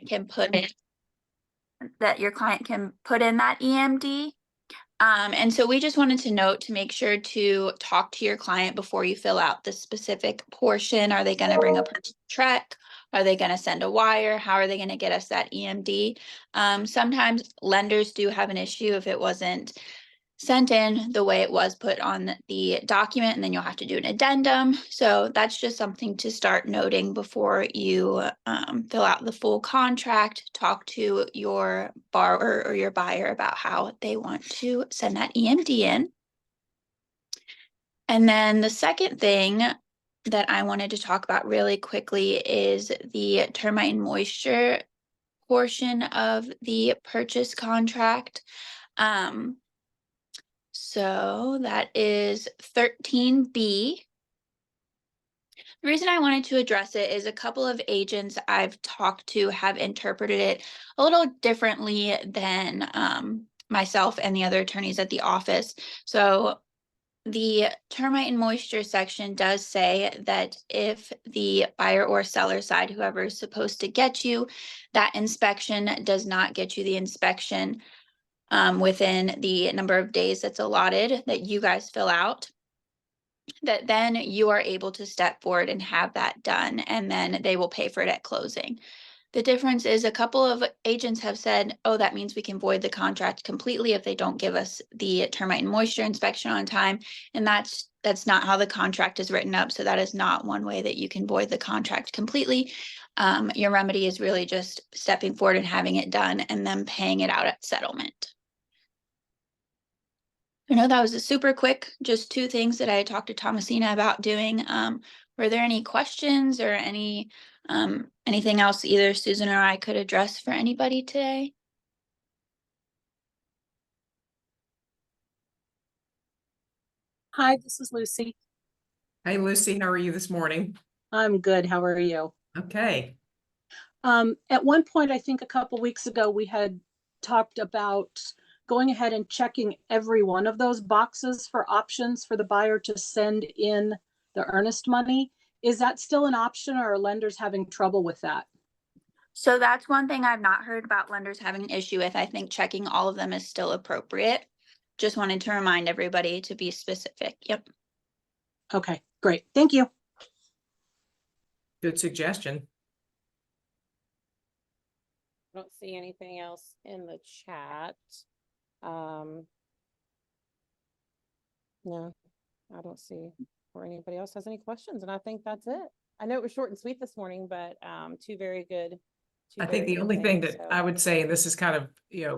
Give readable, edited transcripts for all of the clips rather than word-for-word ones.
can put in that EMD. And so we just wanted to note to make sure to talk to your client before you fill out the specific portion. Are they going to bring a check? Are they going to send a wire? How are they going to get us that EMD? Sometimes lenders do have an issue if it wasn't sent in the way it was put on the document, and then you'll have to do an addendum. So that's just something to start noting before you fill out the full contract. Talk to your borrower or your buyer about how they want to send that EMD in. And then the second thing that I wanted to talk about really quickly is the termite and moisture portion of the purchase contract. So that is 13B. The reason I wanted to address it is a couple of agents I've talked to have interpreted it a little differently than myself and the other attorneys at the office. So the termite and moisture section does say that if the buyer or seller side, whoever is supposed to get you that inspection, does not get you the inspection within the number of days that's allotted that you guys fill out, that then you are able to step forward and have that done, and then they will pay for it at closing. The difference is a couple of agents have said, oh, that means we can void the contract completely if they don't give us the termite and moisture inspection on time. And that's not how the contract is written up. So that is not one way that you can void the contract completely. Your remedy is really just stepping forward and having it done and then paying it out at settlement. I know that was a super quick, just two things that I talked to Thomasina about doing. Were there any questions or anything else either Susan or I could address for anybody today? Hi, this is Lucy. Hey, Lucy, how are you this morning? I'm good. How are you? Okay. At one point, I think a couple weeks ago, we had talked about going ahead and checking every one of those boxes for options for the buyer to send in the earnest money. Is that still an option, or are lenders having trouble with that? So that's one thing I've not heard about lenders having an issue with. I think checking all of them is still appropriate. Just wanted to remind everybody to be specific. Yep. Okay, great. Thank you. Good suggestion. I don't see anything else in the chat. No, I don't see or anybody else has any questions, and I think that's it. I know it was short and sweet this morning, but two very good. I think the only thing that I would say, and this is kind of,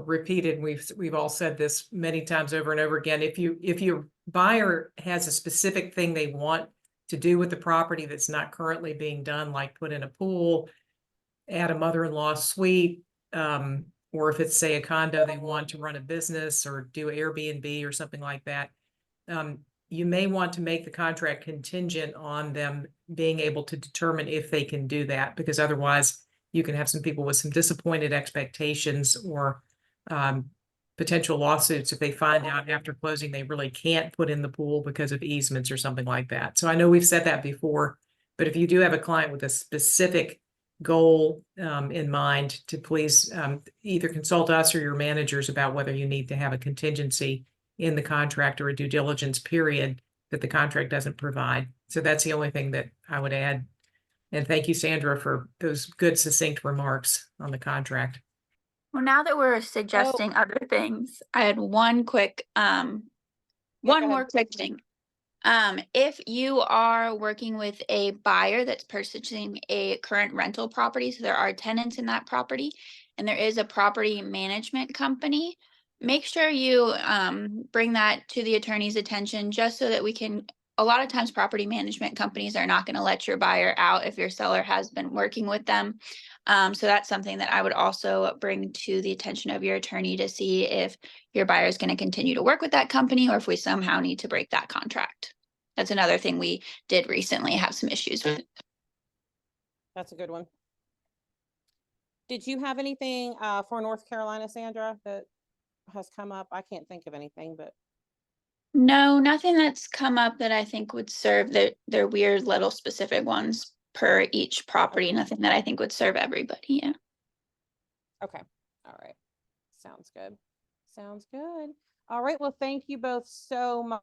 repeated, we've all said this many times over and over again, if your buyer has a specific thing they want to do with the property that's not currently being done, like put in a pool, add a mother-in-law suite, or if it's, say, a condo, they want to run a business or do Airbnb or something like that, you may want to make the contract contingent on them being able to determine if they can do that, because otherwise you can have some people with some disappointed expectations or potential lawsuits if they find out after closing they really can't put in the pool because of easements or something like that. So I know we've said that before, but if you do have a client with a specific goal in mind, to please either consult us or your managers about whether you need to have a contingency in the contract or a due diligence period that the contract doesn't provide. So that's the only thing that I would add. And thank you, Sandra, for those good, succinct remarks on the contract. Well, now that we're suggesting other things, I had one quick, one more quick thing. If you are working with a buyer that's purchasing a current rental property, so there are tenants in that property, and there is a property management company, make sure you bring that to the attorney's attention, just so that we can. A lot of times property management companies are not going to let your buyer out if your seller has been working with them. So that's something that I would also bring to the attention of your attorney to see if your buyer is going to continue to work with that company or if we somehow need to break that contract. That's another thing we did recently have some issues with. That's a good one. Did you have anything for North Carolina, Sandra, that has come up? I can't think of anything, but. No, nothing that's come up that I think would serve their weird little specific ones per each property. Nothing that I think would serve everybody. Yeah. Okay, all right. Sounds good. Sounds good. All right, well, thank you both so much.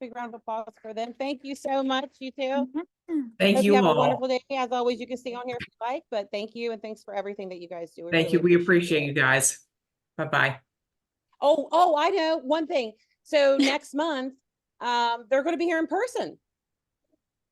Big round of applause for them. Thank you so much, you two. Thank Hope you you have a all. wonderful day. As always, you can stay on here if you like, but thank you and thanks for everything that you guys do. Thank you. We appreciate you guys. Bye-bye. Oh, I know one thing. So next month, they're going to be here in person.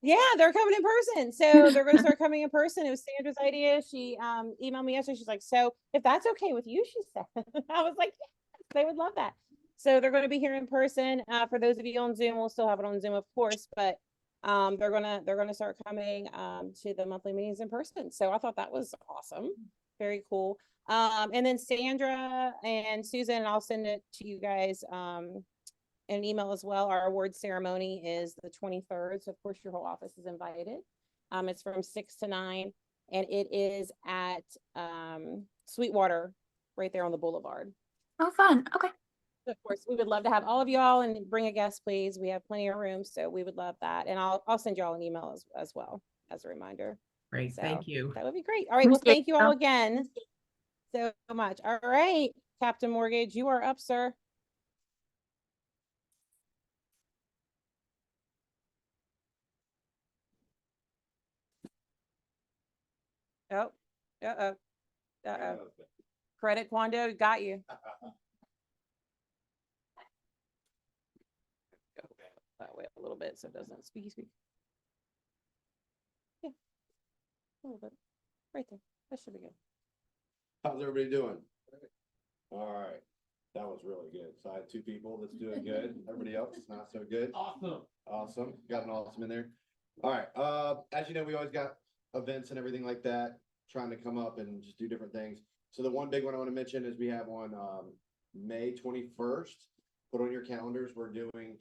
Yeah, they're coming in person. So they're going to start coming in person. It was Sandra's idea. She emailed me yesterday. She's like, so if that's okay with you, she said. I was like, yes, they would love that. So they're going to be here in person. For those of you on Zoom, we'll still have it on Zoom, of course, but they're gonna start coming to the monthly meetings in person. So I thought that was awesome. Very cool. And then Sandra and Susan, I'll send it to you guys an email as well. Our award ceremony is the 23rd. So of course your whole office is invited. It's from 6 to 9 and it is at Sweetwater right there on the boulevard. Oh, fun. Okay. Of course, we would love to have all of y'all and bring a guest, please. We have plenty of room, so we would love that. And I'll send y'all an email as well as a reminder. Great. So Thank you. that would be great. All right. Well, Appreciate thank you all you. again so much. All right, Captain Mortgage, you are up, sir. Oh, uh-oh. Uh-oh. Credit Quando got you. Go that way a little bit so it doesn't speak. Yeah. A little bit. Right there. That should be good. How's everybody doing? All right, that was really good. So I had two people that's doing good. Everybody else is not so good. Awesome. Awesome. Got an awesome in there. All right, as you know, we always got events and everything like that, trying to come up and just do different things. So the one big one I want to mention is we have on May 21st. Put on your calendars. We're doing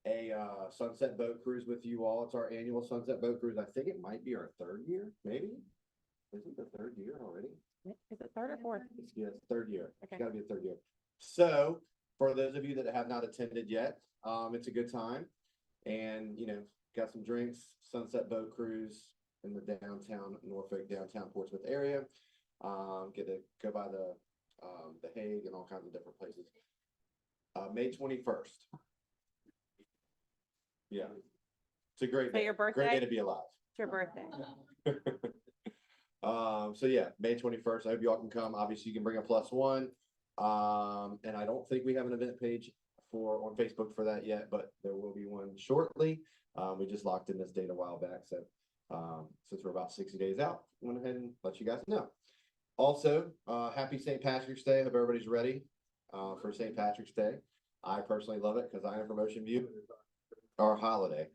a sunset boat cruise with you all. It's our annual sunset boat cruise. I think it might be our third year, maybe. Is it the third year already? Is it third or fourth? Yeah, it's third year. Okay. It's gotta be a third year. So for those of you that have not attended yet, it's a good time. And, you know, got some drinks, sunset boat cruise in the downtown Norfolk, downtown Portsmouth area. Get to go by the Hague and all kinds of different places. May 21st. Yeah. It's a great So day. your Great birthday? day to be alive. It's your birthday. So yeah, May 21st, I hope you all can come. Obviously you can bring a +1. And I don't think we have an event page on Facebook for that yet, but there will be one shortly. We just locked in this date a while back. So, since we're about 60 days out, I went ahead and let you guys know. Also, happy St. Patrick's Day. Hope everybody's ready, for St. Patrick's Day. I personally love it because I am from Ocean View, our holiday.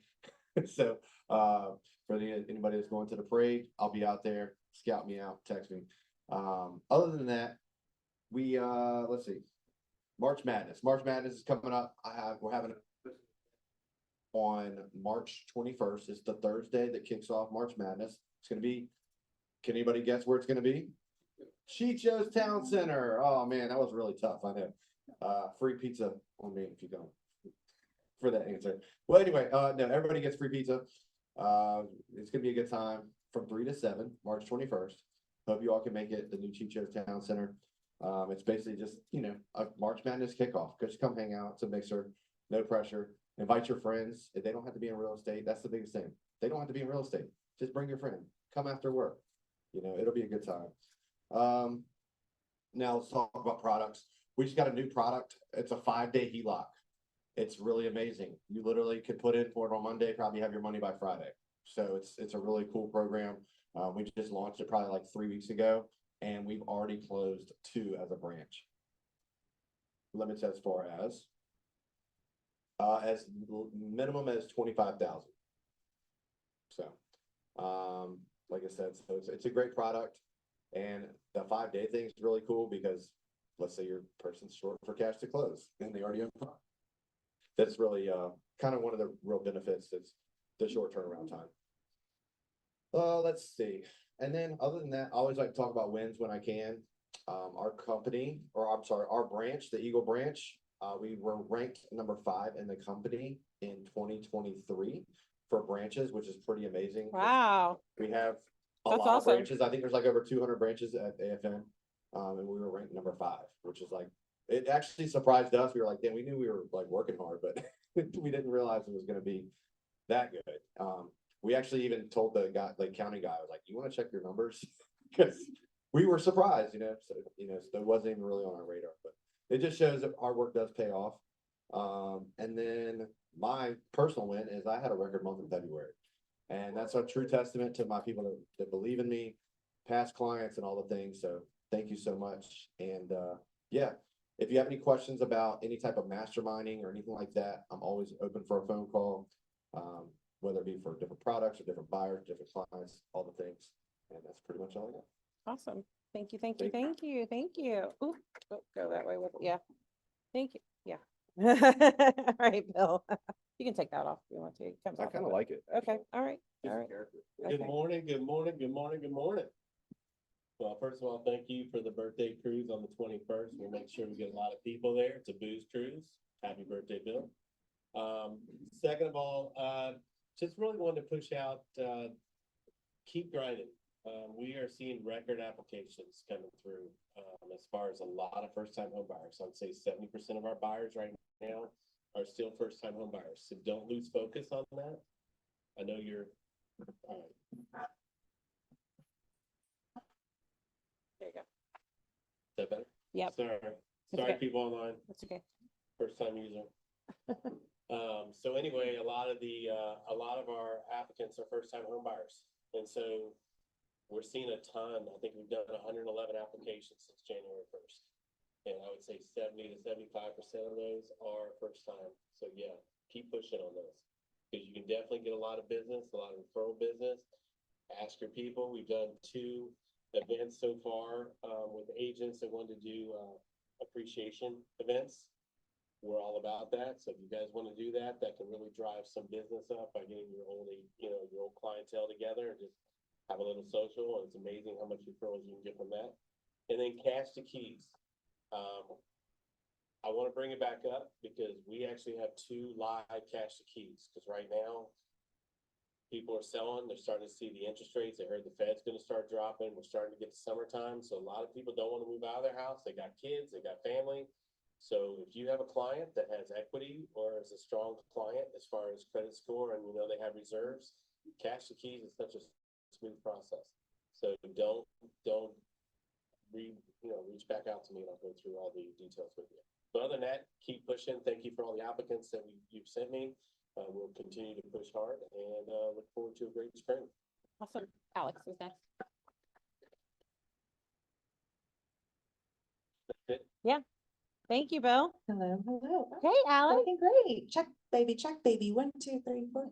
So, for anybody that's going to the parade, I'll be out there. Scout me out, text me. Other than that, we let's see, March Madness. March Madness is coming up. We're having on March 21st. It's the Thursday that kicks off March Madness. It's gonna be. Can anybody guess where it's gonna be? Chicho's Town Center. Oh man, that was really tough. I know. Free pizza on me if you go for that answer. Well, anyway, no, everybody gets free pizza. It's gonna be a good time from 3 to 7, March 21st. Hope you all can make it. The new Chicho's Town Center. It's basically just, you know, a March Madness kickoff. Just come hang out. It's a mixer, no pressure. Invite your friends. If they don't have to be in real estate, that's the biggest thing. They don't have to be in real estate. Just bring your friend. Come after work. You know, it'll be a good time. Now let's talk about products. We just got a new product. It's a 5-day HELOC. It's really amazing. You literally could put in for it on Monday, probably have your money by Friday. So it's a really cool program. We just launched it probably like 3 weeks ago, and we've already closed 2 as a branch. Limits as far as minimum as 25,000. So, like I said, so it's a great product, and the 5-day thing is really cool because let's say your person's short for cash to close and they already own. That's really kind of one of the real benefits. It's the short turnaround time. Let's see. And then other than that, I always like to talk about wins when I can. Our company, or I'm sorry, our branch, the Eagle branch, we were ranked number 5 in the company in 2023 for branches, which is pretty amazing. Wow. We have a That's lot of awesome. branches. I think there's like over 200 branches at AFM. And we were ranked number 5, which is like, it actually surprised us. We were like, damn, we knew we were like working hard, but we didn't realize it was gonna be that good. We actually even told the guy, like county guy, I was like, you wanna check your numbers? Because we were surprised, so, so it wasn't even really on our radar, but it just shows that our work does pay off. And then my personal win is I had a record month in February. And that's a true testament to my people that believe in me, past clients and all the things. So thank you so much. And yeah, if you have any questions about any type of masterminding or anything like that, I'm always open for a phone call, whether it be for different products or different buyers, different clients, all the things. And that's pretty much all I got. Awesome. Thank you, thank you, Thank thank you, thank you. Ooh, oh, go that way with, yeah. Thank you, yeah. All right, Bill. You can take that off if you want to. It comes I off kind of of it. like it. Okay, all right, all right. Good Okay. morning, good morning, good morning, good morning. Well, first of all, thank you for the birthday cruise on the 21st. We'll make sure we get a lot of people there. It's a booze cruise. Happy birthday, Bill. Second of all, just really wanted to push out, keep grinding. We are seeing record applications coming through, as far as a lot of first-time home buyers. I'd say 70% of our buyers right now are still first-time home buyers. So don't lose focus on that. I know you're, all right. There you go. Is that better? Yep, Sorry, okay. people online, that's okay. first time user. So anyway, a lot of our applicants are first time home buyers. And so we're seeing a ton. I think we've done 111 applications since January 1st. And I would say 70 to 75% of those are first time. So yeah, keep pushing on those. Because you can definitely get a lot of business, a lot of referral business. Ask your people. We've done 2 events so far with agents that want to do appreciation events. We're all about that. So if you guys want to do that, that can really drive some business up by getting your old clientele together and just have a little social. And it's amazing how much referrals you can get from that. And then cash to keys. I want to bring it back up because we actually have 2 live cash to keys. Because right now, people are selling, they're starting to see the interest rates. They heard the Fed's going to start dropping. We're starting to get to summertime. So a lot of people don't want to move out of their house. They got kids, they got family. So if you have a client that has equity or is a strong client as far as credit score and they have reserves, cash to keys is such a smooth process. So don't reach back out to me and I'll go through all the details with you. But other than that, keep pushing. Thank you for all the applicants that you've sent me. We'll continue to push hard and look forward to a great spring. Awesome. Alex is next. That's it. Yeah. Thank you, Bill. Hello, hello. Hey, Alex. Looking great. Check, baby. 1, 2, 3, 4.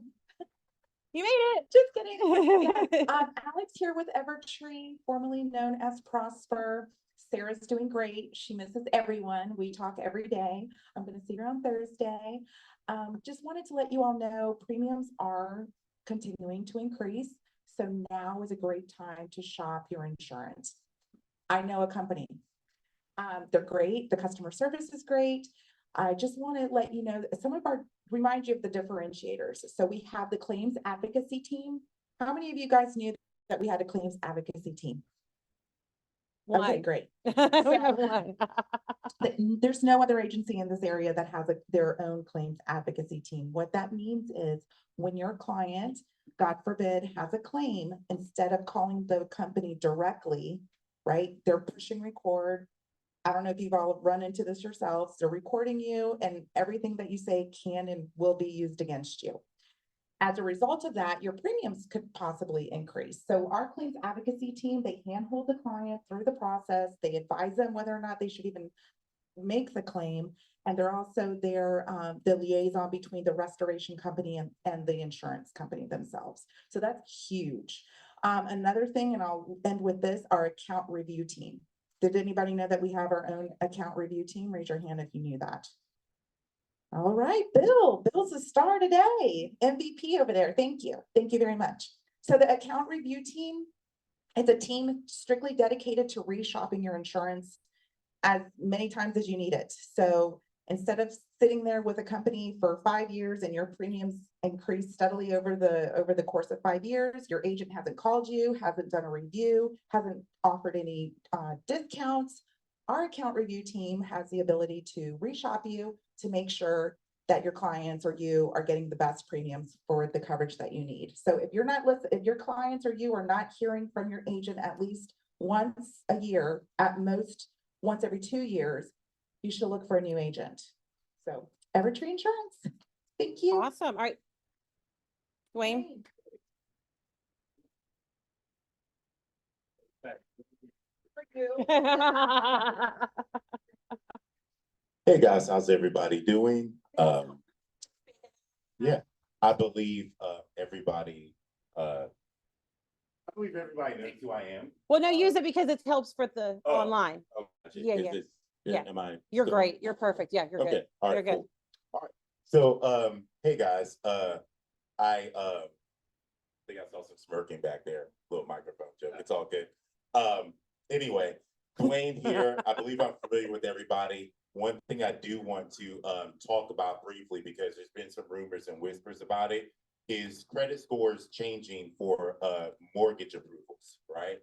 You made it. Just kidding. Alex here with Evertree, formerly known as Prosper. Sarah's doing great. She misses everyone. We talk every day. I'm going to see her on Thursday. Just wanted to let you all know premiums are continuing to increase. So now is a great time to shop your insurance. I know a company. They're great. The customer service is great. I just want to let you know that remind you of the differentiators. So we have the claims advocacy team. How many of you guys knew that we had a claims advocacy team? One. Okay, great. We have one. There's no other agency in this area that has their own claims advocacy team. What that means is when your client, God forbid, has a claim, instead of calling the company directly, right? They're pushing record. I don't know if you've all run into this yourselves. They're recording you and everything that you say can and will be used against you. As a result of that, your premiums could possibly increase. So our claims advocacy team, they handhold the client through the process. They advise them whether or not they should even make the claim. And they're also the liaison between the restoration company and the insurance company themselves. So that's huge. Another thing, and I'll end with this, our account review team. Did anybody know that we have our own account review team? Raise your hand if you knew that. All right, Bill. Bill's a star today. MVP over there. Thank you. Thank you very much. So the account review team is a team strictly dedicated to reshopping your insurance as many times as you need it. So Instead of sitting there with a company for 5 years and your premiums increase steadily over the course of 5 years, your agent hasn't called you, hasn't done a review, hasn't offered any discounts. Our account review team has the ability to reshop you to make sure that your clients or you are getting the best premiums for the coverage that you need. So if if your clients or you are not hearing from your agent at least once a year, at most once every 2 years, you should look for a new agent. So Evertree Insurance, thank you. Awesome. All right. Dwayne. Hey guys, how's everybody doing? Yeah, I believe everybody knows who I am. Well, no, use it because it helps for the Oh, online. Oh, Yeah, is yeah, this- yeah. Am I? You're still- great. You're perfect. Yeah, you're good. Okay, all You're right, good. cool. All right. So, hey guys, I think I saw some smirking back there, little microphone joke. It's all good. Anyway, Dwayne here. I believe I'm familiar with everybody. One thing I do want to talk about briefly, because there's been some rumors and whispers about it, is credit scores changing for mortgage approvals, right?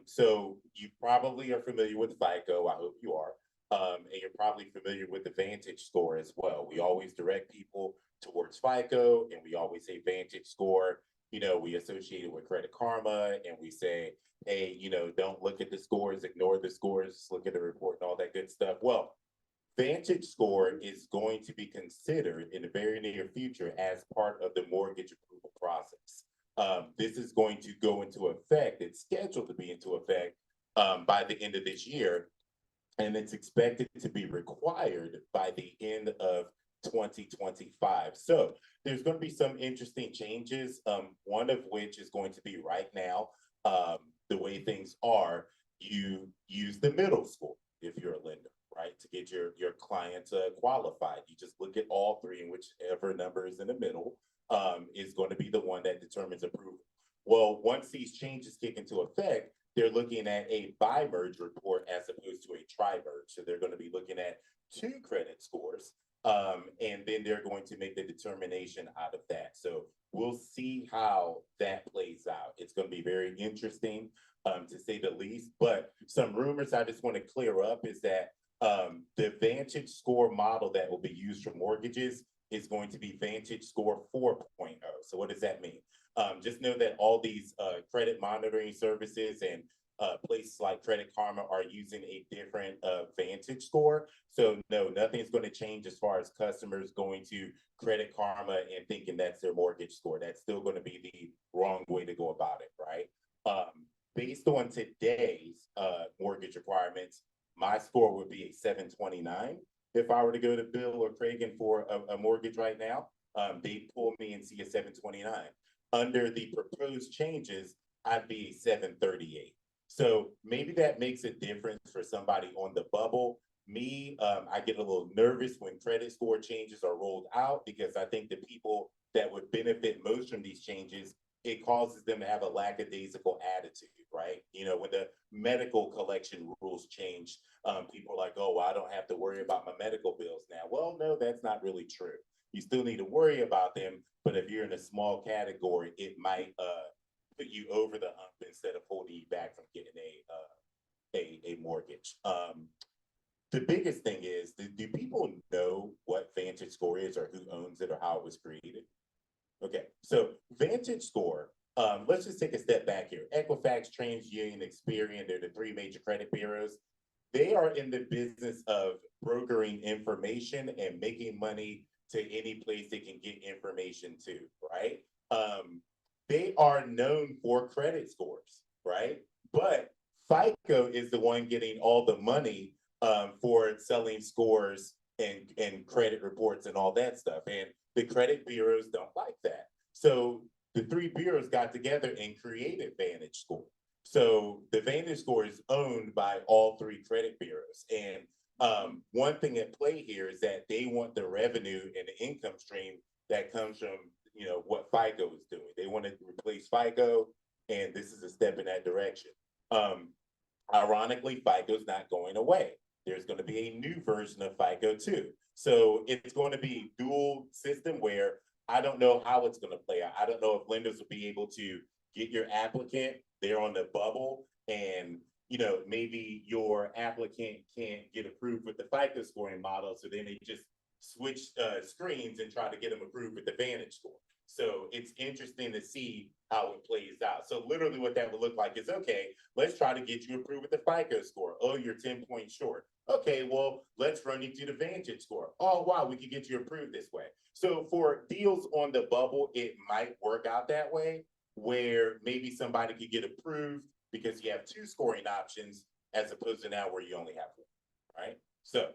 So you probably are familiar with FICO. I hope you are. And you're probably familiar with the Vantage score as well. We always direct people towards FICO, and we always say Vantage score. You know, we associate it with Credit Karma, and we say, hey, you know, don't look at the scores, ignore the scores, look at the report and all that good stuff. Well, Vantage score is going to be considered in the very near future as part of the mortgage approval process. This is going to go into effect. It's scheduled to be into effect by the end of this year, and it's expected to be required by the end of 2025. So there's going to be some interesting changes, one of which is going to be right now, the way things are, you use the middle score if you're a lender, right? To get your client qualified. You just look at all three, and whichever number is in the middle is going to be the one that determines approval. Well, once these changes kick into effect, they're looking at a bi-merge report as opposed to a tri-merge. So they're going to be looking at 2 credit scores, and then they're going to make the determination out of that. So we'll see how that plays out. It's going to be very interesting, to say the least. But some rumors I just want to clear up is that the Vantage score model that will be used for mortgages is going to be Vantage score 4.0. So what does that mean? Just know that all these credit monitoring services and places like Credit Karma are using a different Vantage score. So no, nothing's going to change as far as customers going to Credit Karma and thinking that's their mortgage score. That's still going to be the wrong way to go about it, right? Based on today's mortgage requirements, my score would be a 729. If I were to go to Bill or Cragen for a mortgage right now, they'd pull me and see a 729. Under the proposed changes, I'd be a 738. So maybe that makes a difference for somebody on the bubble. Me, I get a little nervous when credit score changes are rolled out, because I think the people that would benefit most from these changes, it causes them to have a lackadaisical attitude, right? You know, when the medical collection rules change, people are like, oh, well, I don't have to worry about my medical bills now. Well, no, that's not really true. You still need to worry about them, but if you're in a small category, it might put you over the hump instead of holding you back from getting a mortgage. The biggest thing is, do people know what Vantage score is, or who owns it, or how it was created? Okay, so Vantage score, let's just take a step back here. Equifax, TransUnion, Experian, they're the 3 major credit bureaus. They are in the business of brokering information and making money to any place they can get information to, right? They are known for credit scores, right? But FICO is the one getting all the money for selling scores and credit reports and all that stuff. And the credit bureaus don't like that. So the 3 bureaus got together and created Vantage Score. So the Vantage Score is owned by all 3 credit bureaus. And one thing at play here is that they want the revenue and the income stream that comes from, you know, what FICO is doing. They want to replace FICO, and this is a step in that direction. Ironically, FICO's not going away. there's going to be a new version of FICO too. So it's going to be dual system where I don't know how it's going to play out. I don't know if lenders will be able to get your applicant there on the bubble, and maybe your applicant can't get approved with the FICO scoring model, so then they just switch screens and try to get them approved with the Vantage score. So it's interesting to see how it plays out. So literally what that would look like is, okay, let's try to get you approved with the FICO score. Oh, you're 10 points short. Okay, well, let's run you through the Vantage score. Oh, wow, we can get you approved this way. So for deals on the bubble, it might work out that way, where maybe somebody could get approved because you have two scoring options as opposed to now where you only have one, right? So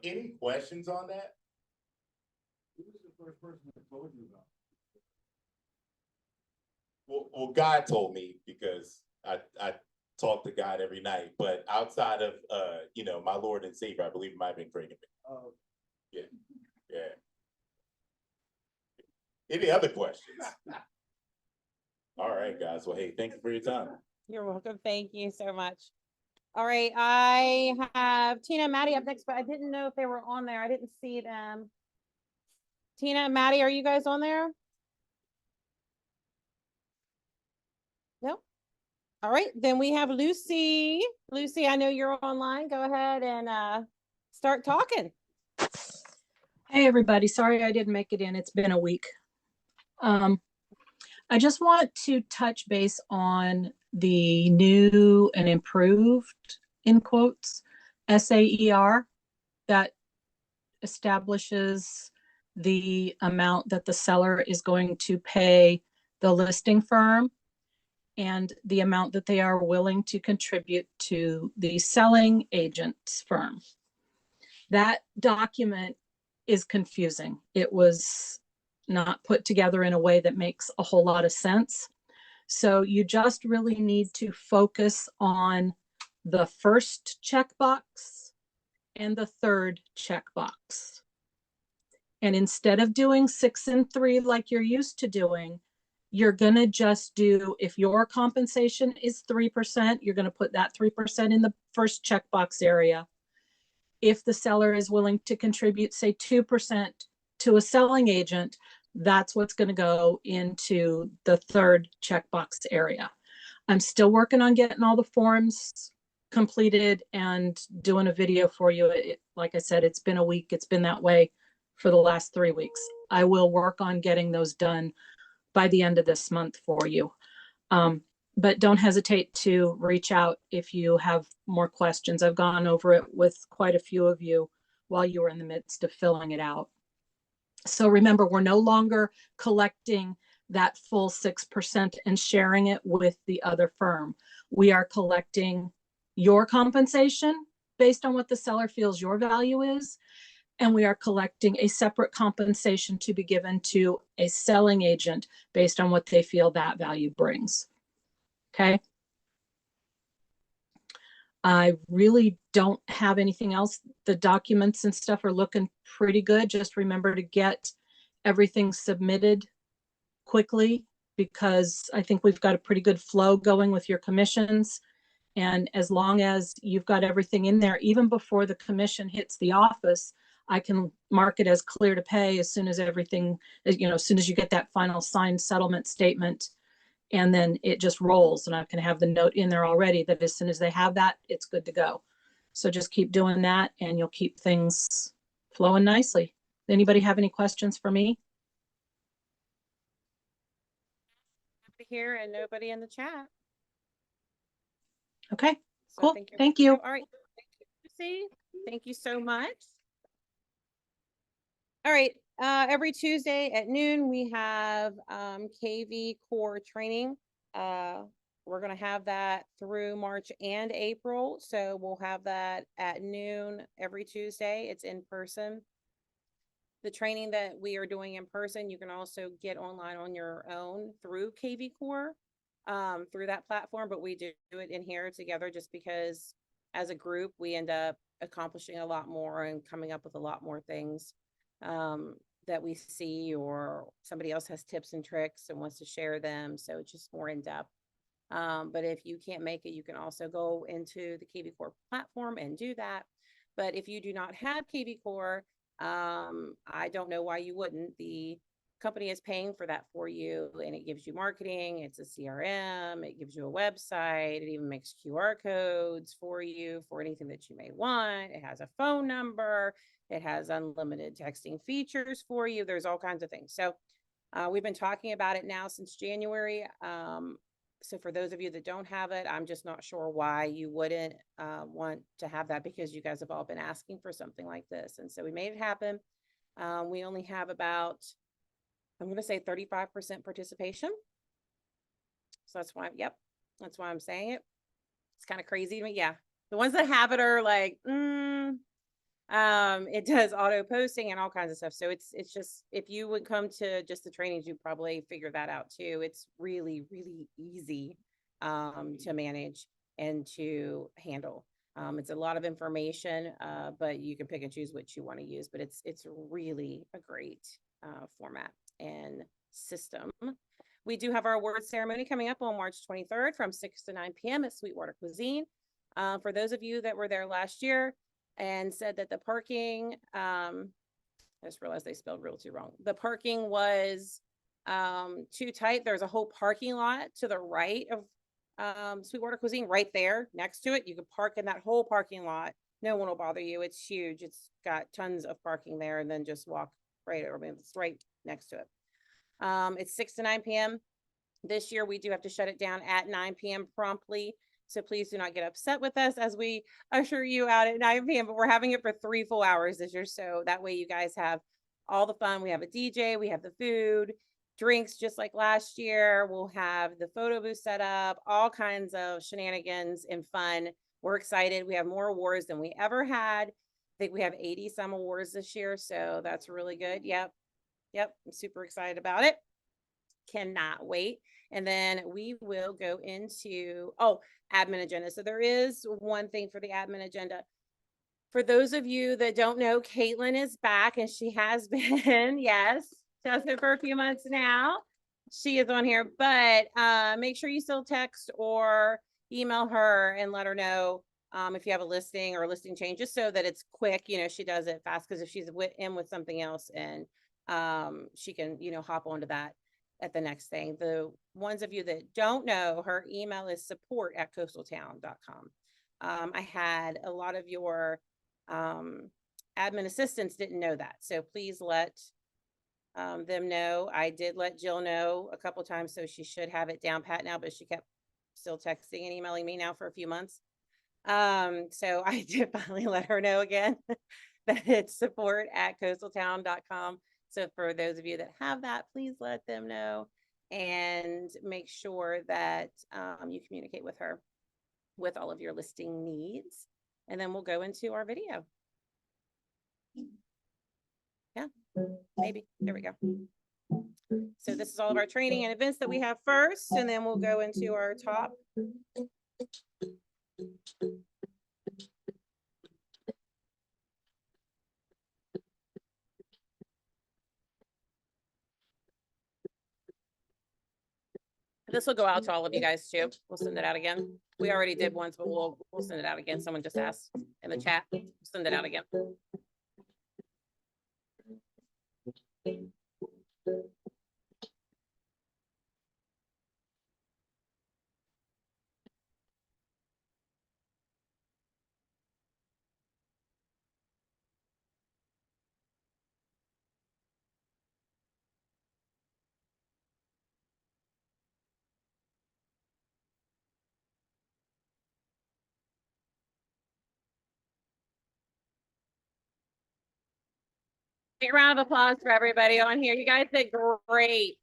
any questions on that? Who was the first person that told you about? Well, God told me, because I talk to God every night, but outside of my Lord and Savior, I believe it might have been Craig. Yeah. Any other questions? All right, guys. Well, hey, thank you for your time. You're welcome. Thank you so much. All right, I have Tina and Maddie up next, but I didn't know if they were on there. I didn't see them. Tina and Maddie, are you guys on there? No? All right, then we have Lucy. Lucy, I know you're online. Go ahead and start talking. Hey, everybody. Sorry I didn't make it in. It's been a week. I just want to touch base on the new and improved, in quotes, SAER that establishes the amount that the seller is going to pay the listing firm and the amount that they are willing to contribute to the selling agent's firm. That document is confusing. It was not put together in a way that makes a whole lot of sense. So you just really need to focus on the first checkbox and the third checkbox. And instead of doing 6 and 3 like you're used to doing, you're going to just do, if your compensation is 3%, you're going to put that 3% in the first checkbox area. If the seller is willing to contribute, say 2% to a selling agent, that's what's going to go into the third checkbox area. I'm still working on getting all the forms completed and doing a video for you. Like I said, it's been a week. It's been that way for the last 3 weeks. I will work on getting those done by the end of this month for you. But don't hesitate to reach out if you have more questions. I've gone over it with quite a few of you while you were in the midst of filling it out. So remember, we're no longer collecting that full 6% and sharing it with the other firm. We are collecting your compensation based on what the seller feels your value is. And we are collecting a separate compensation to be given to a selling agent based on what they feel that value brings. Okay. I really don't have anything else. The documents and stuff are looking pretty good. Just remember to get everything submitted quickly, because I think we've got a pretty good flow going with your commissions. And as long as you've got everything in there, even before the commission hits the office, I can mark it as clear to pay as soon as everything, as soon as you get that final signed settlement statement. And then it just rolls, and I can have the note in there already that as soon as they have that, it's good to go. So just keep doing that and you'll keep things flowing nicely. Anybody have any questions for me? Here and nobody in the chat. Okay, So cool. I think Thank you. All right. Thank you, Lucy. Thank you so much. All right. Every Tuesday at noon, we have KV core training. We're going to have that through March and April. So we'll have that at noon every Tuesday. It's in person. The training that we are doing in person, you can also get online on your own through KV core, through that platform, but we do it in here together just because as a group, we end up accomplishing a lot more and coming up with a lot more things that we see, or somebody else has tips and tricks and wants to share them. So it's just more in depth. But if you can't make it, you can also go into the KV core platform and do that. But if you do not have KV Core, I don't know why you wouldn't. The company is paying for that for you, and it gives you marketing. It's a CRM. It gives you a website. It even makes QR codes for you for anything that you may want. It has a phone number. It has unlimited texting features for you. There's all kinds of things. So we've been talking about it now since January. So for those of you that don't have it, I'm just not sure why you wouldn't want to have that, because you guys have all been asking for something like this. And so we made it happen. We only have about, I'm going to say 35% participation. So that's why, yep, that's why I'm saying it. It's kind of crazy to me. Yeah. The ones that have it are like, it does auto posting and all kinds of stuff. So it's just, if you would come to just the trainings, you probably figure that out too. It's really, really easy to manage and to handle. It's a lot of information, but you can pick and choose which you want to use, but it's really a great format and system. We do have our award ceremony coming up on March 23rd from 6 to 9 p.m. at Sweetwater Cuisine. For those of you that were there last year and said that the parking, I just realized they spelled realty wrong. The parking was too tight. There's a whole parking lot to the right of Sweetwater Cuisine right there next to it. You can park in that whole parking lot. No one will bother you. It's huge. It's got tons of parking there, and then just walk right over. I mean, it's right next to it. It's 6 to 9 p.m. This year, we do have to shut it down at 9 p.m. promptly. So please do not get upset with us as we usher you out at 9 p.m. But we're having it for 3 full hours this year. So that way you guys have all the fun. We have a DJ, we have the food, drinks just like last year. We'll have the photo booth set up, all kinds of shenanigans and fun. We're excited. We have more awards than we ever had. I think we have 80 some awards this year. So that's really good. Yep. I'm super excited about it. Cannot wait. And then we will go into, admin agenda. So there is one thing for the admin agenda. For those of you that don't know, Caitlin is back, and she has been, yes, she has been for a few months now. She is on here, but make sure you still text or email her and let her know if you have a listing or a listing change, just so that it's quick. You know, she does it fast, because if she's in with something else, and she can, hop onto that at the next thing. The ones of you that don't know, her email is support@coastaltown.com. I had a lot of your admin assistants didn't know that. So please let them know. I did let Jill know a couple times, so she should have it down pat now, but she kept still texting and emailing me now for a few months. So I did finally let her know again that it's support@coastaltown.com. So for those of you that have that, please let them know and make sure that you communicate with her with all of your listing needs. And then we'll go into our video. Yeah, maybe. There we go. So this is all of our training and events that we have first, and then we'll go into our top. This will go out to all of you guys too. We'll send it out again. We already did once, but we'll send it out again. Someone just asked in the chat. We'll send it out again. Big round of applause for everybody on here. You guys did great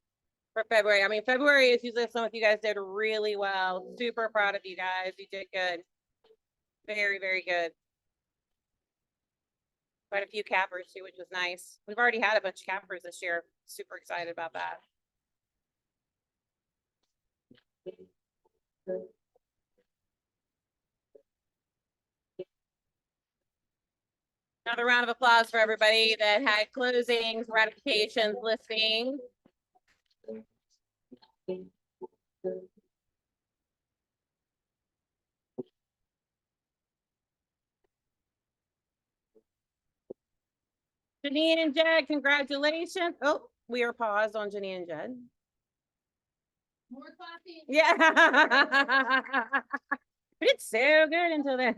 for February. I mean, February is usually some of you guys did really well. Super proud of you guys. You did good. Very, very good. Quite a few cappers too, which was nice. We've already had a bunch of cappers this year. Super excited about that. Another round of applause for everybody that had closings, ratifications, listings. Janine and Jed, congratulations. Oh, we are paused on Janine and Jed. More clapping. Yeah. We did so good until then.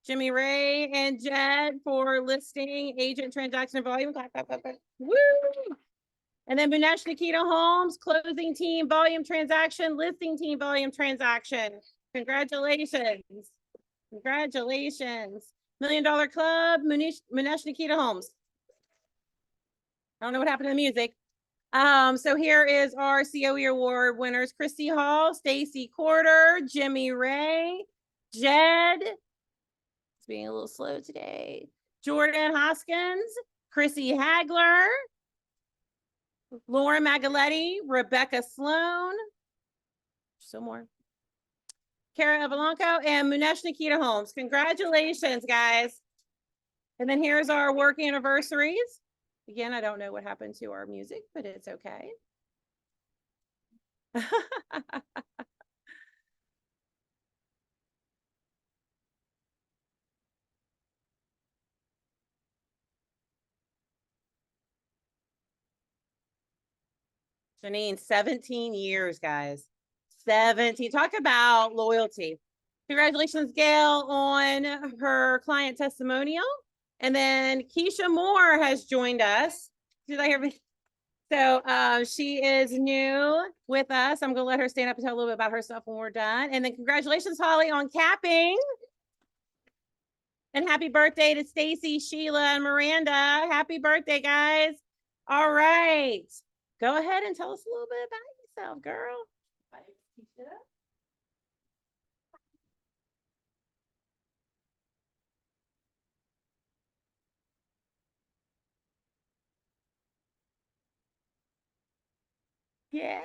Jimmy Ray and Jed for listing agent transaction volume. Clap, clap, clap, clap. Woo! And then Munesh Nikita Holmes, closing team volume transaction, listing team volume transaction. Congratulations. Congratulations. $1 Million Club, Munesh Nikita Holmes. I don't know what happened to the music. So here is our COE award winners: Christy Hall, Stacy Corder, Jimmy Ray, Jed. It's being a little slow today. Jordan Hoskins, Chrissy Hagler, Lauren Magaletti, Rebecca Sloan, some more, Kara Evalanco, and Munesh Nikita Holmes. Congratulations, guys. And then here's our work anniversaries. Again, I don't know what happened to our music, but it's okay. Janine, 17 years, guys. 17. Talk about loyalty. Congratulations, Gail, on her client testimonial. And then Keisha Moore has joined us. Did I hear me? So she is new with us. I'm going to let her stand up and tell a little bit about herself when we're done. And then congratulations, Holly, on capping. And happy birthday to Stacy, Sheila, and Miranda. Happy birthday, guys. All right. Go ahead and tell us a little bit about yourself, girl. Yeah.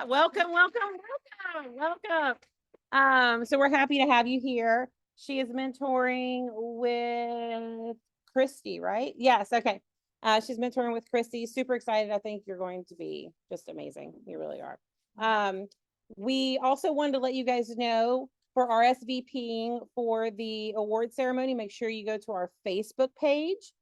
Welcome, welcome, welcome. So we're happy to have you here. She is mentoring with Christy, right? Yes, okay. She's mentoring with Christy. Super excited. I think you're going to be just amazing. You really are. We also wanted to let you guys know, for RSVPing for the award ceremony, make sure you go to our Facebook page.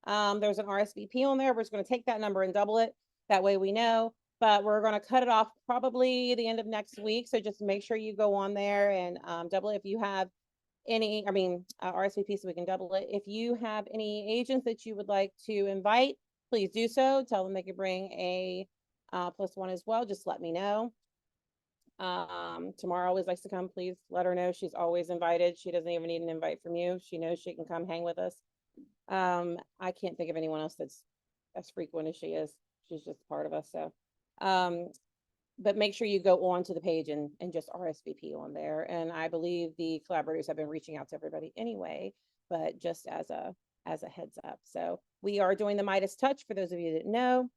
There's an RSVP on there. We're just going to take that number and double it. That way we know. But we're going to cut it off probably the end of next week. So just make sure you go on there and double it. If you have any, RSVP, so we can double it. If you have any agents that you would like to invite, please do so. Tell them they can bring a +1 as well. Just let me know. Tamara always likes to come. Please let her know she's always invited. She doesn't even need an invite from you. She knows she can come hang with us. I can't think of anyone else that's as frequent as she is. She's just part of us. So but make sure you go on to the page and just RSVP on there. And I believe the collaborators have been reaching out to everybody anyway, but just as a heads up. So we are doing the Midas Touch, for those of you that didn't know.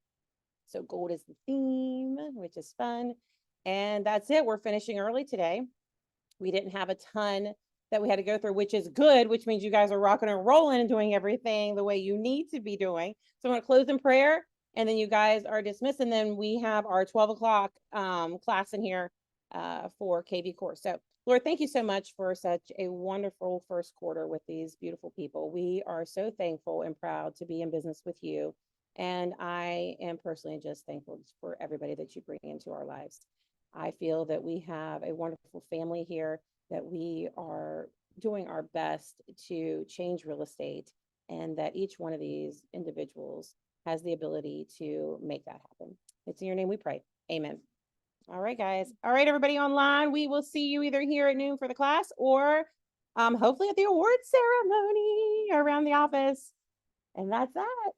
So gold is the theme, which is fun. And that's it. We're finishing early today. We didn't have a ton that we had to go through, which is good, which means you guys are rocking and rolling and doing everything the way you need to be doing. So I'm going to close in prayer, and then you guys are dismissed. And then we have our 12 o'clock class in here for KB course. So Lord, thank you so much for such a wonderful first quarter with these beautiful people. We are so thankful and proud to be in business with you. And I am personally just thankful for everybody that you bring into our lives. I feel that we have a wonderful family here, that we are doing our best to change real estate, and that each one of these individuals has the ability to make that happen. It's in your name we pray. Amen. All right, guys. All right, everybody online. We will see you either here at noon for the class, or hopefully at the award ceremony around the office. And that's that.